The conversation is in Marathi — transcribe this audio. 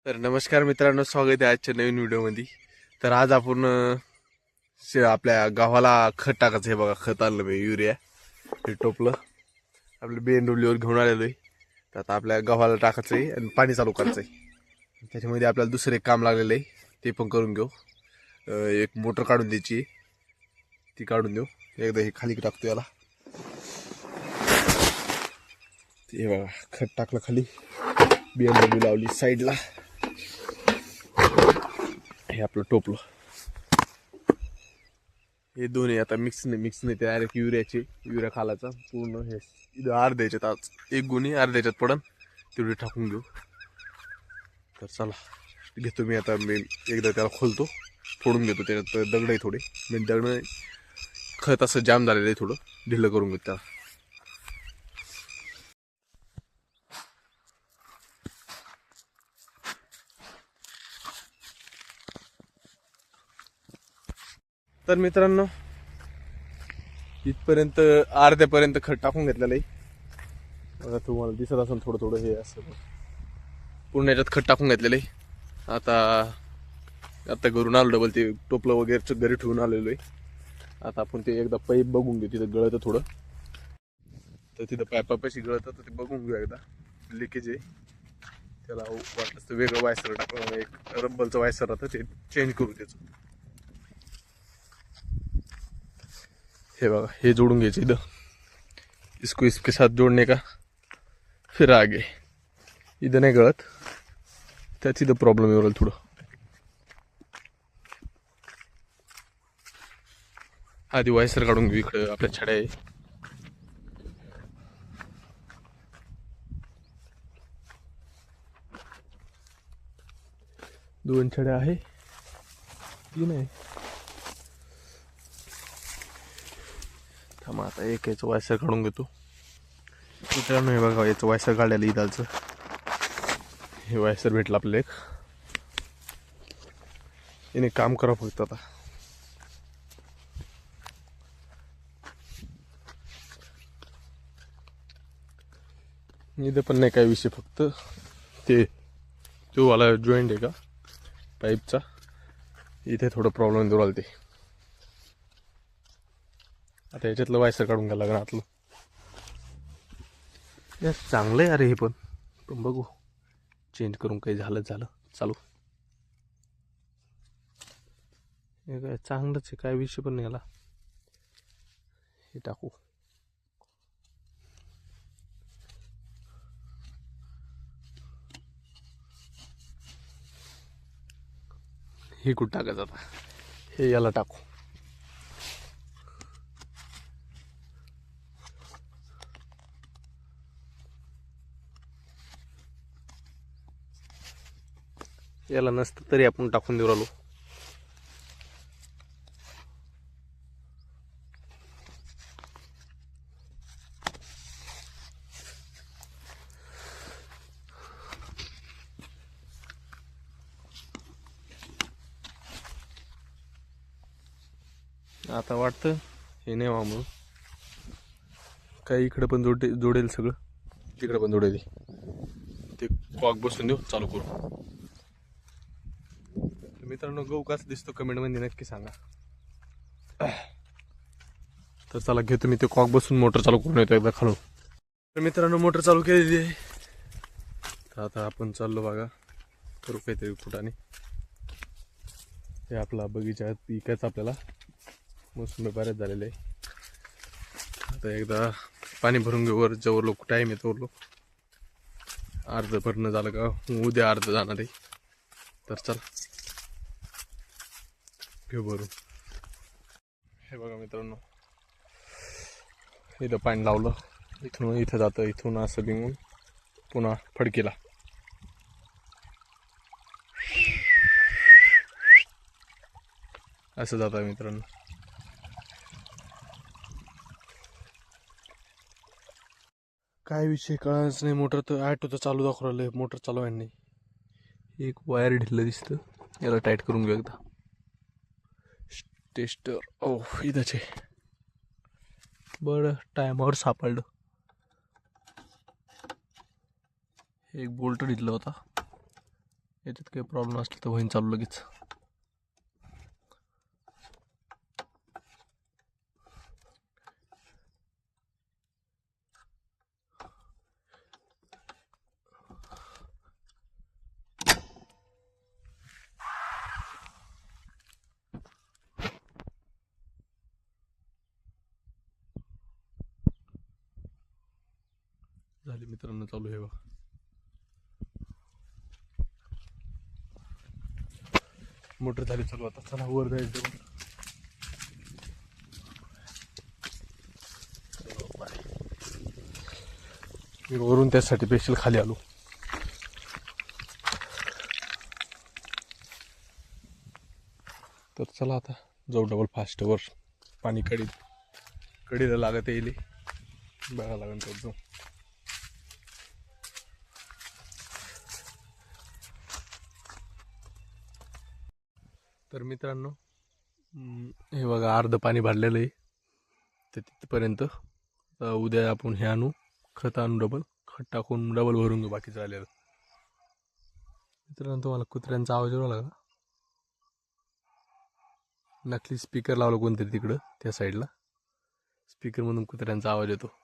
तर नमस्कार मित्रांनो, स्वागत आहे आजच्या नवीन व्हिडिओमध्ये. तर आज आपण आपल्या गावाला खत टाकायचं आहे. बघा, खत आणलं मी, युरिया हे टोपलं आपल्या BMW वर घेऊन आलेलो आहे. तर आता आपल्या गव्हाला टाकायचं आहे आणि पाणी चालू करायचं आहे. त्याच्यामध्ये आपल्याला दुसरं एक काम लागलेलं आहे, ते पण करून घेऊ. एक मोटर काढून द्यायची आहे, ती काढून देऊ. एकदा हे खाली टाकतो याला. ते बघा, खत टाकलं खाली, BMW लावली साईडला. हे आपलं टोपलं, हे दोन्ही आता मिक्स नाही ते डायरेक्ट युरिया खालाचा पूर्ण. हे इथं अर्ध्याच्यात आज एक गुणी अर्ध्याच्यात पडन तेवढी टाकून घेऊ. तर चला घेतो मी आता. मी एकदा त्याला खोलतो, फोडून घेतो. त्याच्यात दगड आहे थोडे, मी दगड खत असं जाम झालेलं आहे, थोडं ढिल्लं करून घेतो त्याला. तर मित्रांनो, इथपर्यंत अर्ध्यापर्यंत खत टाकून घेतलेलं आहे. बघा, तुम्हाला दिसत असेल थोडं थोडं हे असं पूर्ण याच्यात खत टाकून घेतलेलं आहे. आता घरून आलो, डबल ते टोपलं वगैरे घरी ठेवून आलेलो आहे. आता आपण ते एकदा पाईप बघून घेऊ, तिथं गळतं थोडं. तर तिथं पाईपापाशी गळतं, तर ते बघून घेऊ एकदा. लिकेज आहे, त्याला वाटलं तर वेगळं वायसर टाकून, एक रब्बलचं वायसर राहतं, ते चेंज करू त्याचं. हे बघा, हे जोडून घ्यायचं इथं. इसको इसके साथ जोडणे का फिर आगे. इथं नाही गळत, त्याच इथं प्रॉब्लेम येऊ राहिला थोडं. आधी वायसर काढून घेऊ. इकडं आपल्या छड्या आहे, दोन छड्या आहे, तीन आहे. थांबा, आता एक याचं वायसर काढून घेतो. मित्रांनो, हे बघा, याचं वायसर काढलेलं इथालचं. हे वायसर भेटलं आपल्याला एक. याने काम करा फक्त आता. इथं पण नाही काय विषय, फक्त ते तो वाला जॉईंट आहे का पाईपचा, इथे थोडं प्रॉब्लेम देऊ राहिलं ते. आता याच्यातलं वायसर काढून घ्यायला लागणार आतलं. यार चांगलं आहे अरे हे पण बघू चेंज करून काही झालं चालू. हे काय चांगलंच आहे, काय विषय पण नाही याला. हे टाकू. हे कुठं टाकायचं आता, हे याला टाकू. याला नसतं तरी आपण टाकून देऊ राहिलो. आता वाटतं हे नाही व्हा म्हणून. काही इकडे पण जोडेल सगळं, तिकडे पण जोडेल. ते कॉक बसून देऊ, चालू करू. मित्रांनो, गहू कसा दिसतो कमेंटमध्ये नक्की सांगा. तर चला घेतो मी ते कॉक बसून, मोटर चालू करून येतो एकदा खालून. तर मित्रांनो, मोटर चालू केलेली आहे. तर आता आपण चाललो बघा, करू काहीतरी फुटाने. हे आपला बगीचा पिकाच आपल्याला मोसंबी बऱ्याच झालेले आहे. आता एकदा पाणी भरून घेऊ. वर जवळ लोक टाईम येतो, लोक अर्ध भरणं झालं का उद्या अर्ध जाणार आहे. तर चल घेऊ भरून. हे बघा मित्रांनो, इथं पाणी लावलं, इथून इथं जातं, इथून असं बिंगून पुन्हा फडकीला. असं जातं मित्रांनो. काय विषय कळाच नाही. मोटर तर ॲटो तर चालू दाखवू राहिलं, मोटर चालू आहे नाही. एक वायर ढिल्लं दिसतं, याला टाईट करून घेऊ एकदा. टेस्टर इथंच आहे. बरं, टायमावर सापडलं. एक बोल्ट ढिल्ला होता. याच्यात काही प्रॉब्लेम असला तर होईन चालू लगेच. झाली मित्रांनो चालू हे बघा. मोटर झाली चालू. आता चला वर जायचं. मी वरून त्यासाठी स्पेशल खाली आलो. तर चला आता जाऊ डबल फास्ट वर. पाणी कडीला लागत येईल बघा लागेल तर जाऊ. तर मित्रांनो हे बघा अर्ध पाणी भरलेलं आहे तर तिथपर्यंत. उद्या आपण हे आणू खत आणू डबल खत टाकून डबल भरून घेऊ बाकीचं आलेलं. मित्रांनो तुम्हाला कुत्र्यांचा आवाज येऊ लागला. नकली स्पीकर लावलं कोणतरी तिकडं त्या साईडला. स्पीकरमधून कुत्र्यांचा आवाज येतो.